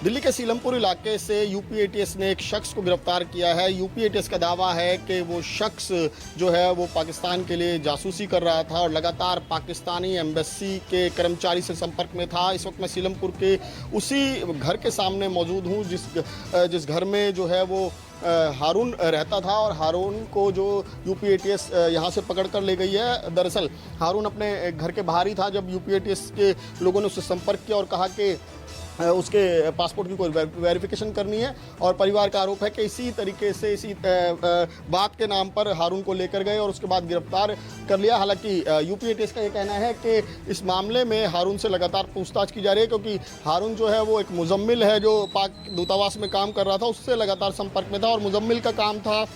दिल्ली के सीलमपुर इलाके से यूपी एटीएस ने एक शख्स को गिरफ्तार किया है। यूपी एटीएस का दावा है कि वो शख्स जो है वो पाकिस्तान के लिए जासूसी कर रहा था और लगातार पाकिस्तानी एम्बेसी के कर्मचारी से संपर्क में था। इस वक्त मैं सीलमपुर के उसी घर के सामने मौजूद हूँ जिस घर में जो है वो हारून रहता था और हारून को जो यूपी एटीएस यहाँ से पकड़ कर ले गई है। दरअसल हारून अपने घर के बाहर ही था जब यूपी एटीएस के लोगों ने उससे संपर्क किया और कहा कि उसके पासपोर्ट की कोई वेरिफिकेशन करनी है और परिवार का आरोप है कि इसी तरीके से इसी बात के नाम पर हारून को लेकर गए और उसके बाद गिरफ्तार कर लिया। हालांकि यूपी एटीएस का ये कहना है कि इस मामले में हारून से लगातार पूछताछ की जा रही है क्योंकि हारून जो है वो एक मुजम्मिल है जो पाक दूतावास में काम कर रहा था, उससे लगातार संपर्क में था और मुजम्मिल का काम था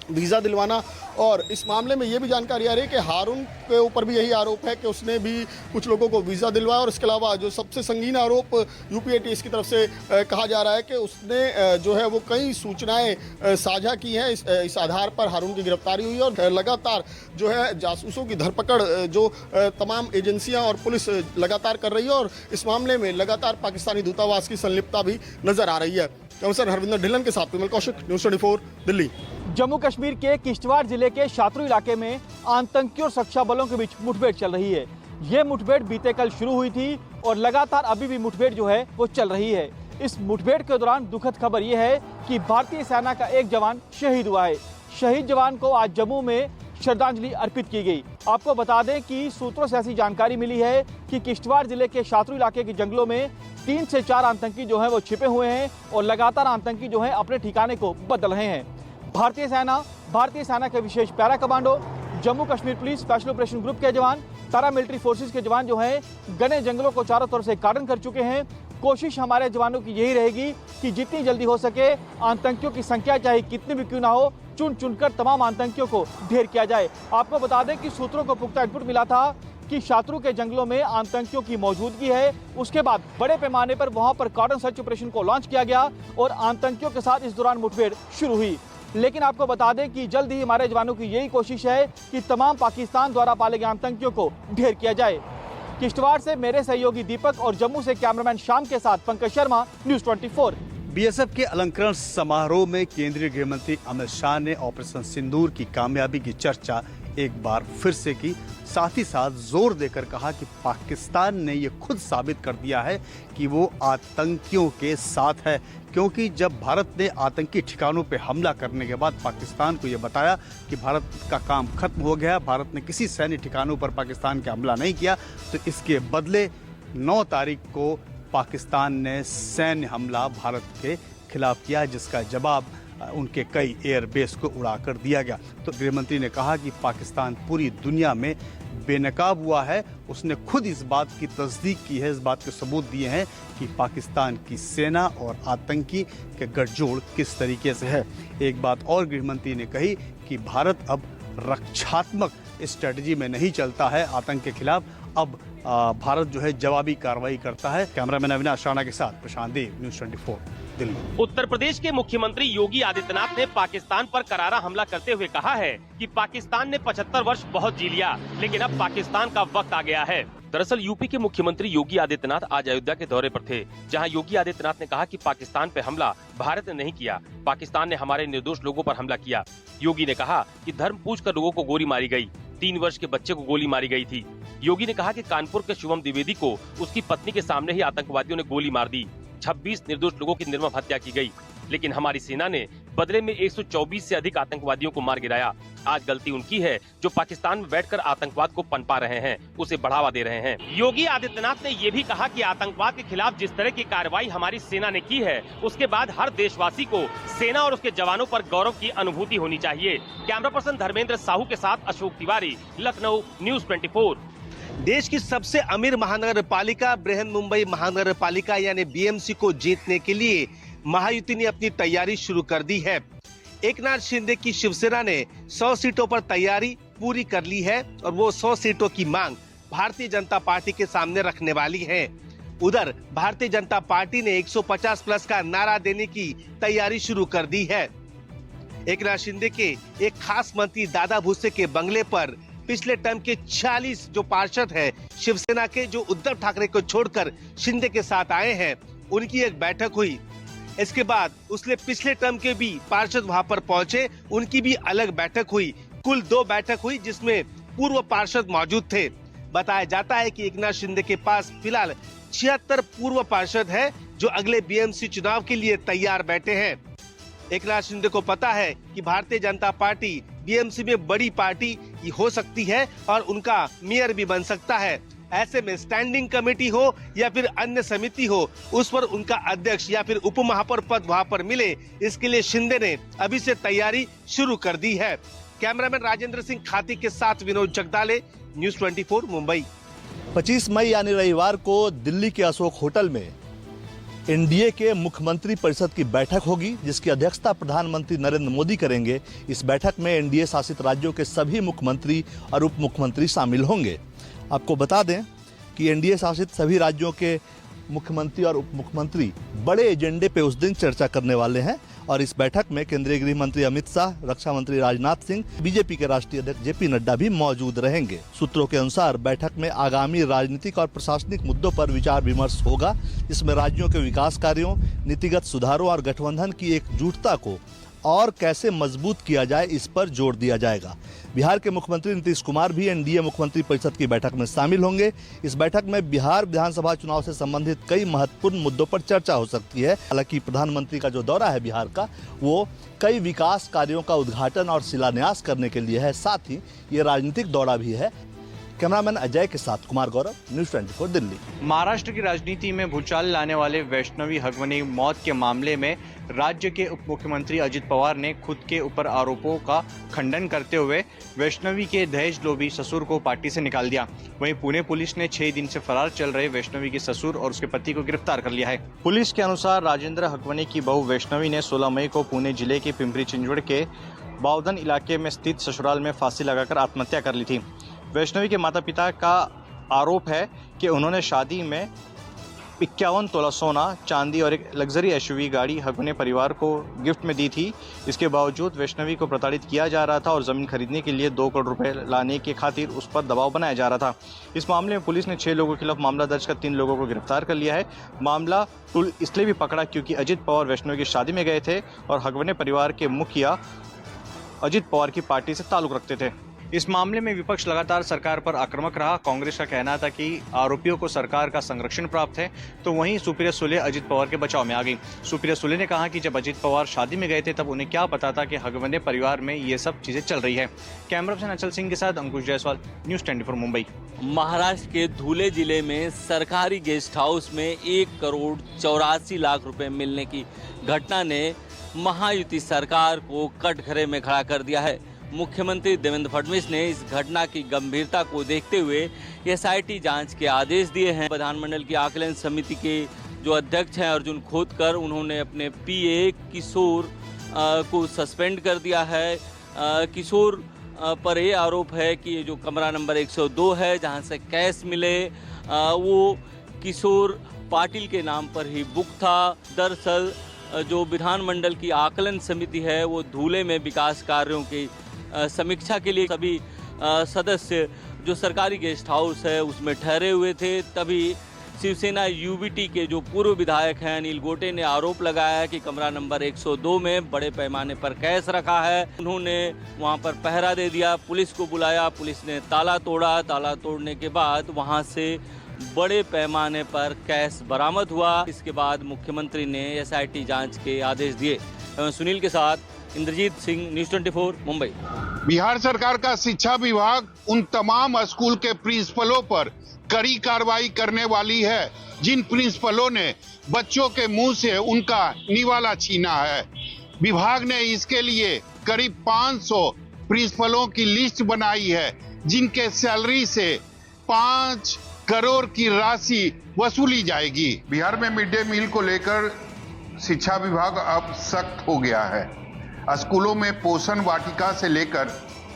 वीज़ा दिलवाना। और इस मामले में ये भी जानकारी आ रही है कि हारून के ऊपर भी यही आरोप है कि उसने भी कुछ लोगों को वीज़ा दिलवाया और इसके अलावा जो सबसे संगीन आरोप यूपी एटीएस की तरफ से कहा जा रहा है कि उसने जो है वो कई सूचनाएं साझा की हैं। इस आधार पर हारून की गिरफ्तारी हुई और लगातार जो है जासूसों की धरपकड़ जो तमाम एजेंसियाँ और पुलिस लगातार कर रही है और इस मामले में लगातार पाकिस्तानी दूतावास की संलिप्तता भी नजर आ रही है। कमिश्नर हरविंदर ढिल्लन के साथ विमल कौशिक, न्यूज़ 24 दिल्ली। जम्मू कश्मीर के किश्तवाड़ जिले के शात्रु इलाके में आतंकियों और सुरक्षा बलों के बीच मुठभेड़ चल रही है। ये मुठभेड़ बीते कल शुरू हुई थी और लगातार अभी भी मुठभेड़ जो है वो चल रही है। इस मुठभेड़ के दौरान दुखद खबर ये है कि भारतीय सेना का एक जवान शहीद हुआ है। शहीद जवान को आज जम्मू में श्रद्धांजलि अर्पित की गई। आपको बता दें कि सूत्रों से ऐसी जानकारी मिली है कि किश्तवाड़ जिले के शात्रु इलाके के जंगलों में 3 से 4 आतंकी जो हैं वो छिपे हुए हैं और लगातार आतंकी जो हैं अपने ठिकाने को बदल रहे हैं। भारतीय सेना के विशेष para commando, Jammu Kashmir police special operation group के जवान, पैरामिलिट्री फोर्सेस के जवान जो हैं घने जंगलों को चारों तरफ से कार्डन कर चुके हैं। कोशिश हमारे जवानों की यही रहेगी कि जितनी जल्दी हो सके आतंकियों की संख्या चाहे कितनी भी क्यों ना हो, चुन चुनकर तमाम आतंकियों को ढेर किया जाए। आपको बता दें कि सूत्रों को पुख्ता इनपुट मिला था कि शात्रु के जंगलों में आतंकियों की मौजूदगी है। उसके बाद बड़े पैमाने पर वहां पर कार्डन सर्च ऑपरेशन को लॉन्च किया गया और आतंकियों के साथ इस दौरान मुठभेड़ शुरू हुई। लेकिन आपको बता दें कि जल्द ही हमारे जवानों की यही कोशिश है कि तमाम पाकिस्तान द्वारा पाले गए आतंकियों को ढेर किया जाए। किश्तवाड़ से मेरे सहयोगी दीपक और जम्मू से कैमरामैन श्याम के साथ पंकज शर्मा, न्यूज़ 24। बीएसएफ के अलंकरण समारोह में केंद्रीय गृह मंत्री अमित शाह ने ऑपरेशन सिंदूर की कामयाबी की चर्चा एक बार फिर से की। साथ ही साथ जोर देकर कहा कि पाकिस्तान ने ये खुद साबित कर दिया है कि वो आतंकियों के साथ है, क्योंकि जब भारत ने आतंकी ठिकानों पर हमला करने के बाद पाकिस्तान को ये बताया कि भारत का काम खत्म हो गया, भारत ने किसी सैन्य ठिकानों पर पाकिस्तान का हमला नहीं किया, तो इसके बदले 9 तारीख को पाकिस्तान ने सैन्य हमला भारत के खिलाफ किया, जिसका जवाब उनके कई एयरबेस को उड़ाकर दिया गया। तो गृहमंत्री ने कहा कि पाकिस्तान पूरी दुनिया में बेनकाब हुआ है। उसने खुद इस बात की तस्दीक की है, इस बात के सबूत दिए हैं कि पाकिस्तान की सेना और आतंकी के गठजोड़ किस तरीके से है। एक बात और गृहमंत्री ने कही कि भारत अब रक्षात्मक स्ट्रेटजी में नहीं चलता है आतंक के खिलाफ, अब भारत जो है जवाबी कार्रवाई करता है। कैमरामैन अविनाश राणा के साथ प्रशांत देव, न्यूज़ 24 दिल्ली। उत्तर प्रदेश के मुख्यमंत्री योगी आदित्यनाथ ने पाकिस्तान पर करारा हमला करते हुए कहा है कि पाकिस्तान ने 75 वर्ष बहुत जी लिया, लेकिन अब पाकिस्तान का वक्त आ गया है। दरअसल यूपी के मुख्यमंत्री योगी आदित्यनाथ आज अयोध्या के दौरे पर थे, जहां योगी आदित्यनाथ ने कहा कि पाकिस्तान पे हमला भारत ने नहीं किया, पाकिस्तान ने हमारे निर्दोष लोगों पर हमला किया। योगी ने कहा कि धर्म पूछकर लोगों को गोली मारी गई, 3 वर्ष के बच्चे को गोली मारी गई थी। योगी ने कहा कि कानपुर के शुभम द्विवेदी को उसकी पत्नी के सामने ही आतंकवादियों ने गोली मार दी, 26 निर्दोष लोगों की निर्मम हत्या की गई, लेकिन हमारी सेना ने बदले में 124 से अधिक आतंकवादियों को मार गिराया। आज गलती उनकी है जो पाकिस्तान में बैठकर आतंकवाद को पनपा रहे हैं, उसे बढ़ावा दे रहे हैं। योगी आदित्यनाथ ने ये भी कहा कि आतंकवाद के खिलाफ जिस तरह की कार्रवाई हमारी सेना ने की है, उसके बाद हर देशवासी को सेना और उसके जवानों पर गौरव की अनुभूति होनी चाहिए। कैमरा पर्सन धर्मेंद्र साहू के साथ अशोक तिवारी, लखनऊ, न्यूज़ 24। देश की सबसे अमीर महानगर पालिका बृहन मुंबई महानगर पालिका यानी बीएमसी को जीतने के लिए महायुति ने अपनी तैयारी शुरू कर दी है। एकनाथ शिंदे की शिवसेना ने 100 सीटों पर तैयारी पूरी कर ली है और वो 100 सीटों की मांग भारतीय जनता पार्टी के सामने रखने वाली है। उधर भारतीय जनता पार्टी ने 150 प्लस का नारा देने की तैयारी शुरू कर दी है। एकनाथ शिंदे के एक खास मंत्री दादा भूसे के बंगले पर पिछले टर्म के 46 जो पार्षद हैं शिवसेना के, जो उद्धव ठाकरे को छोड़कर शिंदे के साथ आए हैं, उनकी एक बैठक हुई। इसके बाद उसने पिछले टर्म के भी पार्षद वहां पर पहुंचे, उनकी भी अलग बैठक हुई। कुल 2 बैठक हुई जिसमें पूर्व पार्षद मौजूद थे। बताया जाता है कि एकनाथ शिंदे के पास फिलहाल 76 पूर्व पार्षद है जो अगले बीएमसी चुनाव के लिए तैयार बैठे हैं। एकनाथ शिंदे को पता है कि भारतीय जनता पार्टी बीएमसी में बड़ी पार्टी हो सकती है और उनका मेयर भी बन सकता है। ऐसे में स्टैंडिंग कमेटी हो या फिर अन्य समिति हो, उस पर उनका अध्यक्ष या फिर उप महापौर पद वहां पर मिले, इसके लिए शिंदे ने अभी से तैयारी शुरू कर दी है। कैमरामैन राजेंद्र सिंह खाती के साथ विनोद जगदाले, न्यूज़ 24 मुंबई। 25 मई यानी रविवार को दिल्ली के अशोक होटल में एनडीए के मुख्यमंत्री परिषद की बैठक होगी, जिसकी अध्यक्षता प्रधानमंत्री नरेंद्र मोदी करेंगे। इस बैठक में एनडीए शासित राज्यों के सभी मुख्यमंत्री और उप मुख्यमंत्री शामिल होंगे। आपको बता दें कि एनडीए शासित सभी राज्यों के मुख्यमंत्री और उप मुख्यमंत्री बड़े एजेंडे पे उस दिन चर्चा करने वाले हैं और इस बैठक में केंद्रीय गृह मंत्री अमित शाह, रक्षा मंत्री राजनाथ सिंह, बीजेपी के राष्ट्रीय अध्यक्ष जेपी नड्डा भी मौजूद रहेंगे। सूत्रों के अनुसार बैठक में आगामी राजनीतिक और प्रशासनिक मुद्दों पर विचार विमर्श होगा, जिसमें राज्यों के विकास कार्यों, नीतिगत सुधारों और गठबंधन की एकजुटता को और कैसे मजबूत किया जाए, इस पर जोर दिया जाएगा। बिहार के मुख्यमंत्री नीतीश कुमार भी एनडीए मुख्यमंत्री परिषद की बैठक में शामिल होंगे। इस बैठक में बिहार विधानसभा चुनाव से संबंधित कई महत्वपूर्ण मुद्दों पर चर्चा हो सकती है। हालांकि प्रधानमंत्री का जो दौरा है बिहार का, वो कई विकास कार्यों का उद्घाटन और शिलान्यास करने के लिए है, साथ ही ये राजनीतिक दौरा भी है। कैमरामैन अजय के साथ कुमार गौरव, न्यूज़ 24 दिल्ली। महाराष्ट्र की राजनीति में भूचाल लाने वाले वैष्णवी हगवने मौत के मामले में राज्य के उप मुख्यमंत्री अजित पवार ने खुद के ऊपर आरोपों का खंडन करते हुए वैष्णवी के दहेज लोभी ससुर को पार्टी से निकाल दिया। वहीं पुणे पुलिस ने 6 दिन से फरार चल रहे वैष्णवी के ससुर और उसके पति को गिरफ्तार कर लिया है। पुलिस के अनुसार राजेंद्र हगवने की बहू वैष्णवी ने 16 मई को पुणे जिले के पिंपरी चिंचवड़ के बावधन इलाके में स्थित ससुराल में फांसी लगाकर आत्महत्या कर ली थी। वैष्णवी के माता पिता का आरोप है कि उन्होंने शादी में 51 तोला सोना, चांदी और एक लग्जरी एसयूवी गाड़ी हगवने परिवार को गिफ्ट में दी थी। इसके बावजूद वैष्णवी को प्रताड़ित किया जा रहा था और ज़मीन खरीदने के लिए 2 करोड़ रुपए लाने के खातिर उस पर दबाव बनाया जा रहा था। इस मामले में पुलिस ने 6 लोगों के खिलाफ मामला दर्ज कर 3 लोगों को गिरफ्तार कर लिया है। मामला टूल इसलिए भी पकड़ा क्योंकि अजित पवार वैष्णवी की शादी में गए थे और हगवने परिवार के मुखिया अजित पवार की पार्टी से ताल्लुक रखते थे। इस मामले में विपक्ष लगातार सरकार पर आक्रामक रहा। कांग्रेस का कहना था कि आरोपियों को सरकार का संरक्षण प्राप्त है, तो वहीं सुप्रिया सुले अजित पवार के बचाव में आ गई। सुप्रिया सुले ने कहा कि जब अजित पवार शादी में गए थे तब उन्हें क्या पता था कि हगवने परिवार में ये सब चीजें चल रही है। कैमरा पर्सन अचल सिंह के साथ अंकुश जायसवाल, न्यूज़ 24 मुंबई। महाराष्ट्र के धुले जिले में सरकारी गेस्ट हाउस में 1 करोड़ 84 लाख रुपए मिलने की घटना ने महायुति सरकार को कटघरे में खड़ा कर दिया है। मुख्यमंत्री देवेंद्र फडणवीस ने इस घटना की गंभीरता को देखते हुए एसआईटी जांच के आदेश दिए हैं। विधानमंडल की आकलन समिति के जो अध्यक्ष हैं अर्जुन खोतकर, उन्होंने अपने पीए किशोर को सस्पेंड कर दिया है। किशोर पर यह आरोप है कि ये जो कमरा नंबर 102 है जहां से कैश मिले, वो किशोर पाटिल के नाम पर ही बुक था। दरअसल जो विधानमंडल की आकलन समिति है वो धूले में विकास कार्यों की समीक्षा के लिए सभी सदस्य जो सरकारी गेस्ट हाउस है उसमें ठहरे हुए थे। तभी शिवसेना यूबीटी के जो पूर्व विधायक हैं अनिल गोटे ने आरोप लगाया है कि कमरा नंबर 102 में बड़े पैमाने पर कैश रखा है। उन्होंने वहां पर पहरा दे दिया, पुलिस को बुलाया, पुलिस ने ताला तोड़ा। ताला तोड़ने के बाद वहां से बड़े पैमाने पर कैश बरामद हुआ। इसके बाद मुख्यमंत्री ने एसआईटी जांच के आदेश दिए। सुनील के साथ इंद्रजीत सिंह, न्यूज़ 24 मुंबई। बिहार सरकार का शिक्षा विभाग उन तमाम स्कूल के प्रिंसिपलों पर कड़ी कार्रवाई करने वाली है जिन प्रिंसिपलों ने बच्चों के मुंह से उनका निवाला छीना है। विभाग ने इसके लिए करीब 500 प्रिंसिपलों की लिस्ट बनाई है जिनके सैलरी से 5 करोड़ की राशि वसूली जाएगी। बिहार में मिड डे मील को लेकर शिक्षा विभाग अब सख्त हो गया है। स्कूलों में पोषण वाटिका से लेकर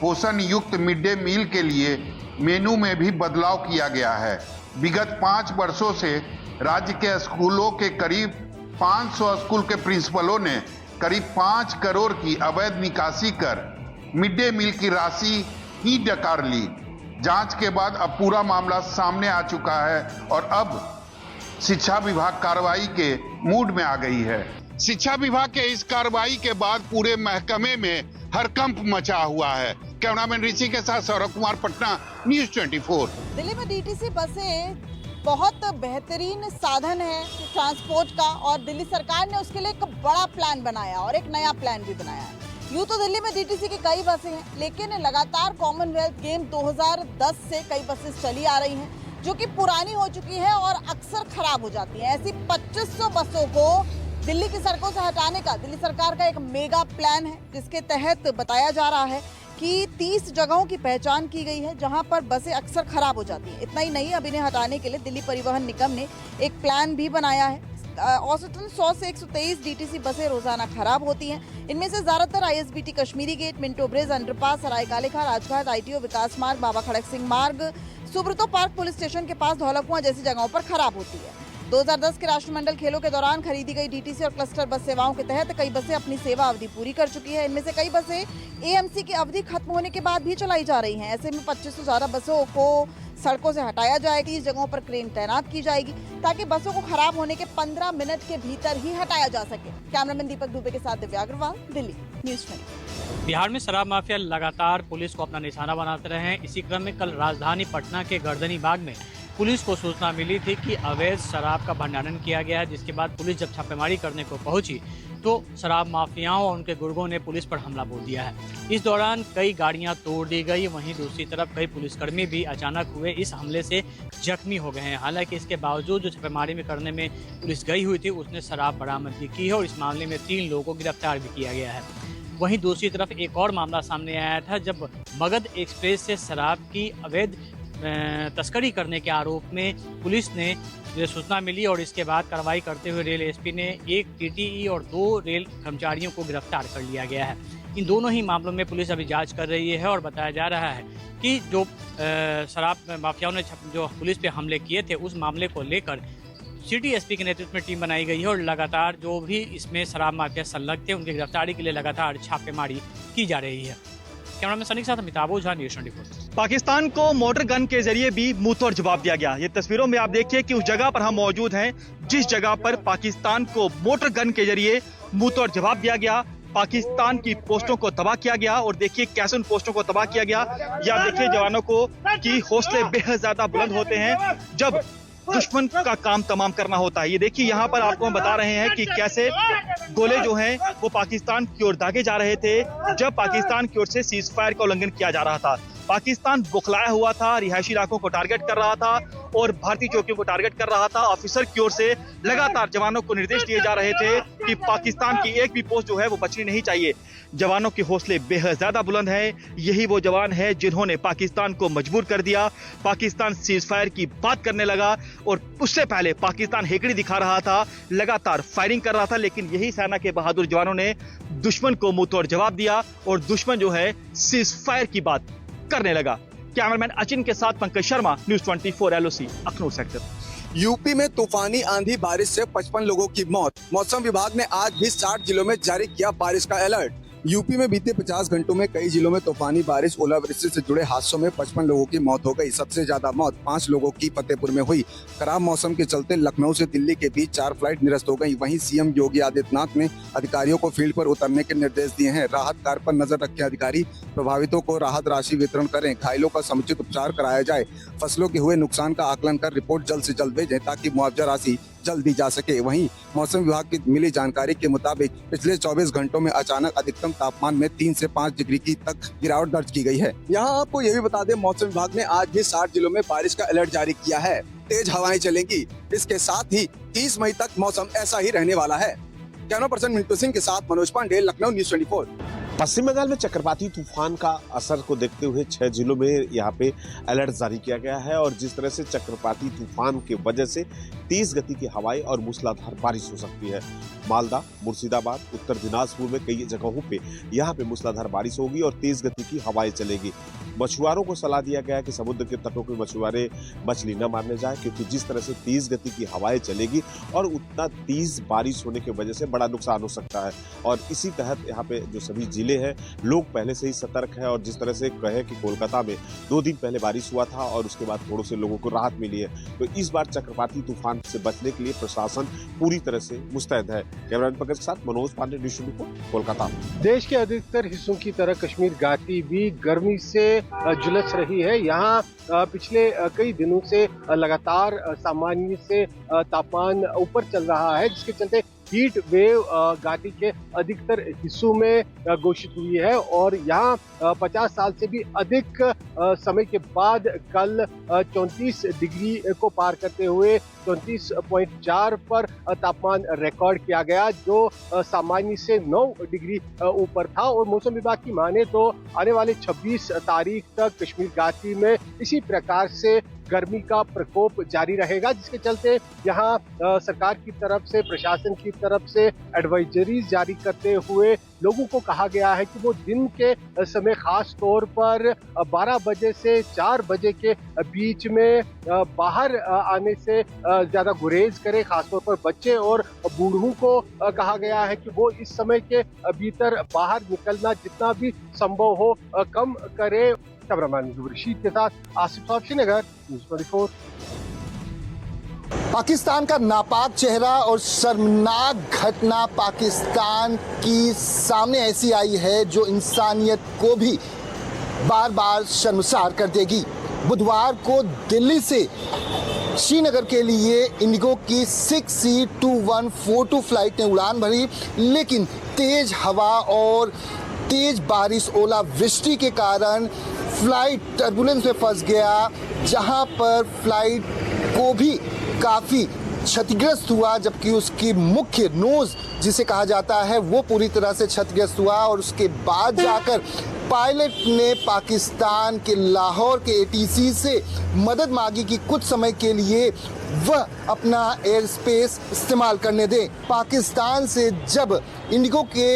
पोषण युक्त मिड डे मील के लिए मेनू में भी बदलाव किया गया है। विगत 5 वर्षों से राज्य के स्कूलों के करीब 500 स्कूल के प्रिंसिपलों ने करीब 5 करोड़ की अवैध निकासी कर मिड डे मील की राशि ही डकार ली। जांच के बाद अब पूरा मामला सामने आ चुका है और अब शिक्षा विभाग कार्रवाई के मूड में आ गई है। शिक्षा विभाग के इस कार्रवाई के बाद पूरे महकमे में हड़कंप मचा हुआ है। कैमरामैन ऋषि के साथ सौरभ कुमार, पटना, न्यूज़ 24। दिल्ली में डीटीसी बसें बहुत बेहतरीन साधन है ट्रांसपोर्ट का, और दिल्ली सरकार ने उसके लिए एक बड़ा प्लान बनाया और एक नया प्लान भी बनाया है। यूँ तो दिल्ली में डीटीसी की कई बसें हैं, लेकिन लगातार कॉमनवेल्थ गेम 2010 से कई बसें चली आ रही हैं जो कि पुरानी हो चुकी हैं और अक्सर खराब हो जाती हैं। ऐसी 2500 बसों को दिल्ली की सड़कों से हटाने का दिल्ली सरकार का एक मेगा प्लान है, जिसके तहत बताया जा रहा है कि 30 जगहों की पहचान की गई है जहां पर बसें अक्सर खराब हो जाती हैं। इतना ही नहीं, अब इन्हें हटाने के लिए दिल्ली परिवहन निगम ने एक प्लान भी बनाया है। औसतन 100 से 123 डीटीसी बसें रोजाना खराब होती हैं। इनमें से ज्यादातर ISBT Kashmiri gate, Minto bridge, underpass, Sarai Kale Khan, Rajghat, ITO, Vikas Marg, Baba खड़क सिंह मार्ग, सुब्रतो पार्क पुलिस स्टेशन के पास, धौला कुआं जैसी जगहों पर खराब होती है। 2010 के राष्ट्रमंडल खेलों के दौरान खरीदी गई डीटीसी और क्लस्टर बस सेवाओं के तहत कई बसें अपनी सेवा अवधि पूरी कर चुकी है। इनमें से कई बसें एएमसी की अवधि खत्म होने के बाद भी चलाई जा रही हैं। ऐसे में 25 से ज्यादा बसों को सड़कों से हटाया जाएगा। इस जगहों पर क्रेन तैनात की जाएगी ताकि बसों को खराब होने के 15 मिनट के भीतर ही हटाया जा सके। कैमरामैन दीपक दुबे के साथ दिव्या अग्रवाल, दिल्ली, न्यूज़ 24। बिहार में शराब माफिया लगातार पुलिस को अपना निशाना बनाते रहे हैं। इसी क्रम में कल राजधानी पटना के गर्दनी बाग में पुलिस को सूचना मिली थी कि अवैध शराब का भंडारण किया गया है, जिसके बाद पुलिस जब छापेमारी करने को पहुंची तो शराब माफियाओं और उनके गुर्गों ने पुलिस पर हमला बोल दिया है। इस दौरान कई गाड़ियां तोड़ दी गई। वहीं दूसरी तरफ कई पुलिसकर्मी भी अचानक हुए इस हमले से जख्मी हो गए हैं। हालांकि इसके बावजूद जो छापेमारी में करने में पुलिस गई हुई थी उसने शराब बरामदगी की है और इस मामले में 3 लोगों को गिरफ्तार भी किया गया है। वहीं दूसरी तरफ एक और मामला सामने आया था जब मगध एक्सप्रेस से शराब की अवैध तस्करी करने के आरोप में पुलिस ने सूचना मिली और इसके बाद कार्रवाई करते हुए रेल एसपी ने 1 टीटीई और 2 रेल कर्मचारियों को गिरफ्तार कर लिया गया है। इन दोनों ही मामलों में पुलिस अभी जांच कर रही है और बताया जा रहा है कि जो शराब माफियाओं ने जो पुलिस पे हमले किए थे उस मामले को लेकर सिटी एसपी के नेतृत्व में टीम बनाई गई है और लगातार जो भी इसमें शराब माफिया संलग्न थे उनकी गिरफ्तारी के लिए लगातार छापेमारी की जा रही है। कैमरामैन सनी के साथ अमिताभ ओझा, न्यूज़ 24। पाकिस्तान को मोटर गन के जरिए भी मुंहतोड़ जवाब दिया गया। ये तस्वीरों में आप देखिए कि उस जगह पर हम मौजूद हैं जिस जगह पर पाकिस्तान को मोटर गन के जरिए मुंहतोड़ जवाब दिया गया। पाकिस्तान की पोस्टों को तबाह किया गया और देखिए कैसे उन पोस्टों को तबाह किया गया। या देखिए जवानों को की हौसले बेहद ज्यादा बुलंद होते हैं जब दुश्मन का काम तमाम करना होता है। ये देखिए यहाँ पर आपको हम बता रहे हैं कि कैसे गोले जो हैं वो पाकिस्तान की ओर दागे जा रहे थे जब पाकिस्तान की ओर से सीज फायर का उल्लंघन किया जा रहा था। पाकिस्तान बौखलाया हुआ था, रिहायशी इलाकों को टारगेट कर रहा था और भारतीय चौकियों को टारगेट कर रहा था। ऑफिसर की ओर से लगातार जवानों को निर्देश दिए जा रहे थे कि पाकिस्तान की एक भी पोस्ट जो है वो बचनी नहीं चाहिए। जवानों के हौसले बेहद ज्यादा बुलंद हैं। यही वो जवान है जिन्होंने पाकिस्तान को मजबूर कर दिया। पाकिस्तान सीज फायर की बात करने लगा और उससे पहले पाकिस्तान हेकड़ी दिखा रहा था, लगातार फायरिंग कर रहा था, लेकिन यही सेना के बहादुर जवानों ने दुश्मन को मुंहतोड़ जवाब दिया और दुश्मन जो है सीज फायर की बात करने लगा। कैमरामैन अचिन के साथ Pankaj Sharma, news 24 LOC, Akhnoor sector. UP में तूफानी आंधी बारिश से 55 लोगों की मौत। मौसम विभाग ने आज भी 60 जिलों में जारी किया बारिश का अलर्ट। यूपी में बीते 50 घंटों में कई जिलों में तूफानी बारिश, ओलावृष्टि से जुड़े हादसों में 55 लोगों की मौत हो गई। सबसे ज्यादा मौत 5 लोगों की फतेहपुर में हुई। खराब मौसम के चलते लखनऊ से दिल्ली के बीच 4 फ्लाइट निरस्त हो गई। वहीं सीएम योगी आदित्यनाथ ने अधिकारियों को फील्ड पर उतरने के निर्देश दिए हैं। राहत कार्य पर नजर रखे अधिकारी, प्रभावितों को राहत राशि वितरण करें, घायलों का समुचित उपचार कराया जाए, फसलों के हुए नुकसान का आकलन कर रिपोर्ट जल्द से जल्द भेजें ताकि मुआवजा राशि जल्द दी जा सके। वहीं मौसम विभाग की मिली जानकारी के मुताबिक पिछले 24 घंटों में अचानक अधिकतम तापमान में 3 से 5 डिग्री की तक गिरावट दर्ज की गई है। यहाँ आपको ये भी बता दें, मौसम विभाग ने आज भी 60 जिलों में बारिश का अलर्ट जारी किया है। तेज हवाएं चलेंगी। इसके साथ ही 30 मई तक मौसम ऐसा ही रहने वाला है। कैमरा पर्सन मिंटू सिंह के साथ मनोज पांडे, लखनऊ, न्यूज़ 24। पश्चिम बंगाल में चक्रवाती तूफान का असर को देखते हुए 6 जिलों में यहाँ पे अलर्ट जारी किया गया है और जिस तरह से चक्रवाती तूफान की वजह से तेज गति की हवाएं और मूसलाधार बारिश हो सकती है। मालदा, मुर्शिदाबाद, उत्तर दिनाजपुर में कई जगहों पे यहाँ पे मूसलाधार बारिश होगी और तेज गति की हवाएं चलेगी। मछुआरों को सलाह दिया गया है कि समुद्र के तटों पे मछुआरे मछली न मारने जाए, क्योंकि जिस तरह से तेज गति की हवाएं चलेगी और उतना तेज बारिश होने की वजह से बड़ा नुकसान हो सकता है। और इसी तहत यहाँ पे जो सभी जिले हैं लोग पहले से ही सतर्क है। और जिस तरह से कहे कि कोलकाता में 2 दिन पहले बारिश हुआ था और उसके बाद थोड़ों से लोगों को राहत मिली है, तो इस बार चक्रवाती तूफान से बचने के लिए प्रशासन पूरी तरह से मुस्तैद है। कैमरामैन पंकज के साथ मनोज पांडे, न्यूज़ 24 कोलकाता। देश के अधिकतर हिस्सों की तरह कश्मीर घाटी भी गर्मी से झुलस रही है। यहाँ पिछले कई दिनों से लगातार सामान्य से तापमान ऊपर चल रहा है, जिसके चलते हीट वेव घाटी के अधिकतर हिस्सों में घोषित हुई है। और यहाँ 50 साल से भी अधिक समय के बाद कल 34 डिग्री को पार करते हुए 34.4 पर तापमान रिकॉर्ड किया गया, जो सामान्य से 9 डिग्री ऊपर था। और मौसम विभाग की माने तो आने वाले 26 तारीख तक कश्मीर घाटी में इसी प्रकार से गर्मी का प्रकोप जारी रहेगा, जिसके चलते यहाँ सरकार की तरफ से, प्रशासन की तरफ से एडवाइजरीज जारी करते हुए लोगों को कहा गया है कि वो दिन के समय खास तौर पर 12 बजे से 4 बजे के बीच में बाहर आने से ज्यादा गुरेज करें। खासतौर पर बच्चे और बूढ़ों को कहा गया है कि वो इस समय के भीतर बाहर निकलना जितना भी संभव हो कम करे। कैमरामैन रशीद के साथ आसिफ साहब, श्रीनगर, न्यूज़ 24। पाकिस्तान का नापाक चेहरा और शर्मनाक घटना पाकिस्तान की सामने ऐसी आई है जो इंसानियत को भी बार बार शर्मसार कर देगी। बुधवार को दिल्ली से श्रीनगर के लिए इंडिगो की 6C2142 फ्लाइट ने उड़ान भरी, लेकिन तेज हवा और तेज बारिश, ओलावृष्टि के कारण फ्लाइट टर्बुलेंस में फंस गया, जहां पर फ्लाइट को भी काफ़ी क्षतिग्रस्त हुआ, जबकि उसकी मुख्य नोज जिसे कहा जाता है वो पूरी तरह से क्षतिग्रस्त हुआ। और उसके बाद जाकर पायलट ने पाकिस्तान के लाहौर के ATC से मदद मांगी कि कुछ समय के लिए वह अपना एयर स्पेस इस्तेमाल करने दें। पाकिस्तान से जब इंडिगो के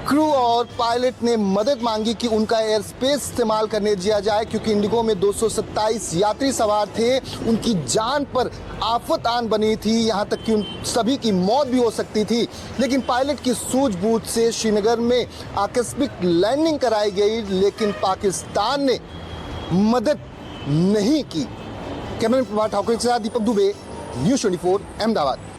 क्रू और पायलट ने मदद मांगी कि उनका एयर स्पेस इस्तेमाल करने दिया जाए, क्योंकि इंडिगो में 227 यात्री सवार थे, उनकी जान पर आफत आन बनी थी, यहाँ तक कि उन सभी की मौत भी हो सकती थी। लेकिन पायलट की सूझबूझ से श्रीनगर में आकस्मिक लैंडिंग कराई गई, लेकिन पाकिस्तान ने मदद नहीं की। कैमरामैन प्रभात ठाकुर के साथ दीपक दुबे, न्यूज़ 24 अहमदाबाद।